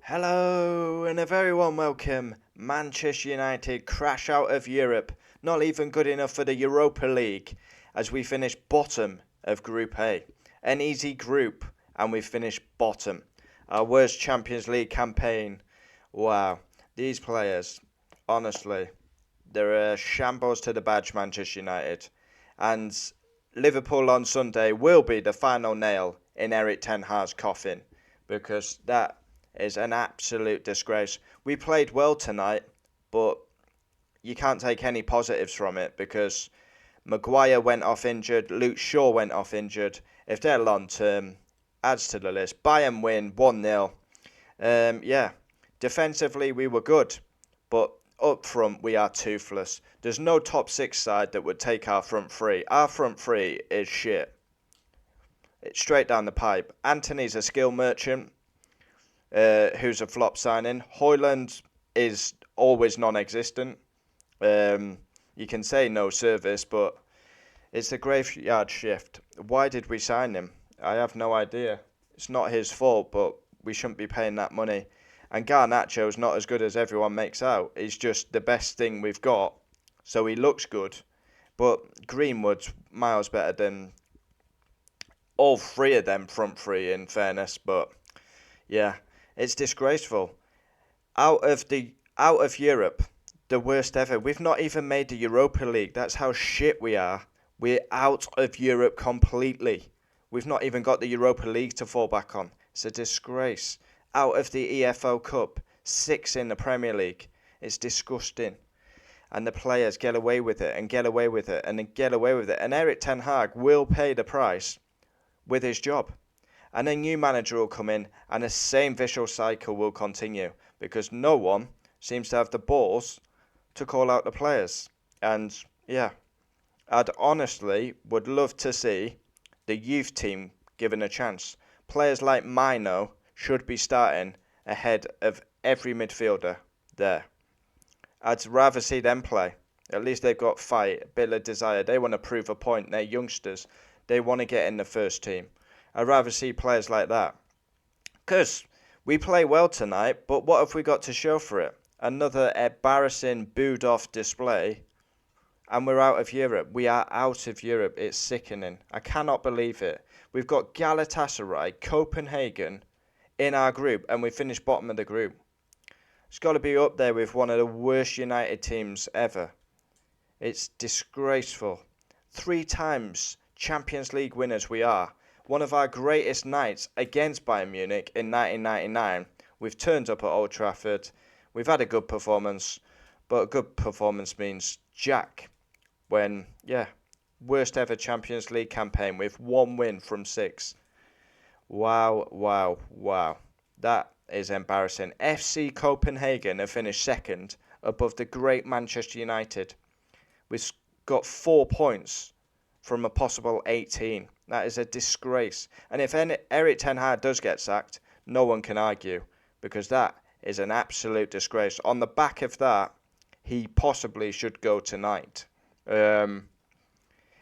Hello and a very warm welcome. Manchester United crash out of Europe. Not even good enough for the Europa League as we finish bottom of Group A. An easy group and we finish bottom. Our worst Champions League campaign. Wow. These players, honestly, they're a shambles to the badge, Manchester United. And Liverpool on Sunday will be the final nail in Eric Ten Hag's coffin because that is an absolute disgrace. We played well tonight, but you can't take any positives from it because Maguire went off injured, Luke Shaw went off injured. If they're long term, adds to the list. Bayern win 1-0. Yeah, defensively we were good, but up front we are toothless. There's no top six side that would take our front three. Our front three is shit. It's straight down the pipe. Anthony's a skill merchant. Who's a flop signing. Højlund is always non-existent. You can say no service, but it's a graveyard shift. Why did we sign him? I have no idea. It's not his fault, but we shouldn't be paying that money. And Garnacho's not as good as everyone makes out. He's just the best thing we've got, so he looks good. But Greenwood's miles better than all three of them front three, in fairness. But yeah. It's disgraceful. Out of Europe, the worst ever. We've not even made the Europa League. That's how shit we are. We're out of Europe completely. We've not even got the Europa League to fall back on. It's a disgrace. Out of the EFL Cup, 6 in the Premier League. It's disgusting. And the players get away with it and get away with it and then get away with it. And Eric Ten Hag will pay the price with his job. And a new manager will come in and the same vicious cycle will continue because no one seems to have the balls to call out the players. And yeah, I'd honestly would love to see the youth team given a chance. Players like Mino should be starting ahead of every midfielder there. I'd rather see them play. At least they've got fight, a bit of desire. They want to prove a point. They're youngsters. They want to get in the first team. I'd rather see players like that. Because we play well tonight, but what have we got to show for it? Another embarrassing, booed-off display, and we're out of Europe. We are out of Europe. It's sickening. I cannot believe it. We've got Galatasaray, Copenhagen in our group, and we finished bottom of the group. It's got to be up there with one of the worst United teams ever. It's disgraceful. 3 times Champions League winners we are. One of our greatest nights against Bayern Munich in 1999. We've turned up at Old Trafford. We've had a good performance, but a good performance means jack. When, yeah, worst ever Champions League campaign with 1 win from 6. Wow, wow, wow. That is embarrassing. FC Copenhagen have finished second above the great Manchester United. We've got 4 points from a possible 18. That is a disgrace. And if Eric Ten Hag does get sacked, no one can argue because that is an absolute disgrace. On the back of that, he possibly should go tonight. It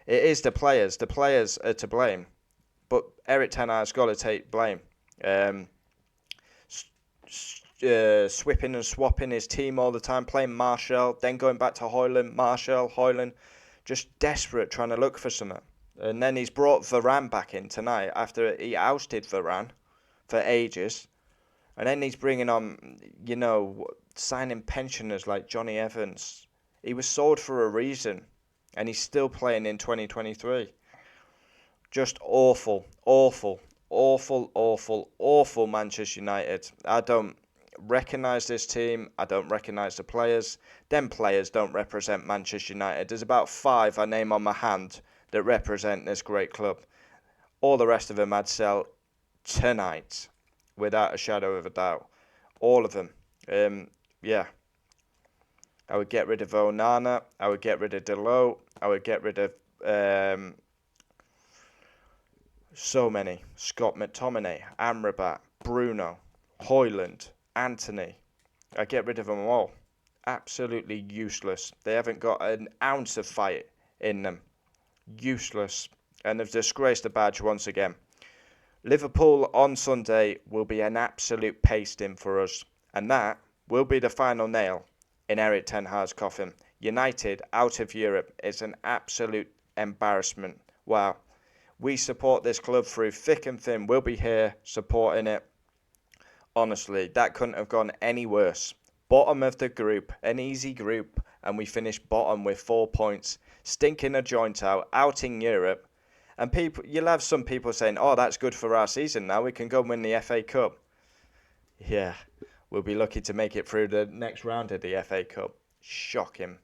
is the players. The players are to blame. But Eric Ten Hag's got to take blame. Swipping and swapping his team all the time, playing Martial, then going back to Højlund, Martial, Højlund. Just desperate, trying to look for something. And then he's brought Varane back in tonight after he ousted Varane for ages. And then he's bringing on, signing pensioners like Johnny Evans. He was sold for a reason. And he's still playing in 2023. Just awful, awful, awful, awful, awful Manchester United. I don't recognise this team. I don't recognise the players. Them players don't represent Manchester United. There's about 5 I name on my hand that represent this great club. All the rest of them I'd sell tonight, without a shadow of a doubt. All of them. Yeah. I would get rid of Onana. I would get rid of Delot. I would get rid of so many. Scott McTominay, Amrabat, Bruno, Højlund, Anthony. I get rid of them all. Absolutely useless. They haven't got an ounce of fight in them. Useless. And they've disgraced the badge once again. Liverpool on Sunday will be an absolute pasting for us, and that will be the final nail in Eric Ten Hag's coffin. United out of Europe is an absolute embarrassment. Wow. We support this club through thick and thin. We'll be here supporting it. Honestly, that couldn't have gone any worse. Bottom of the group, an easy group, and we finished bottom with 4 points. Stinking a joint out in Europe. And you'll have some people saying, oh, that's good for our season now. We can go and win the FA Cup. Yeah, we'll be lucky to make it through the next round of the FA Cup. Shocking.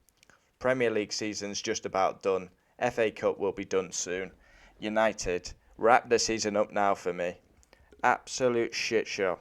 Premier League season's just about done. FA Cup will be done soon. United, wrap the season up now for me. Absolute shit show.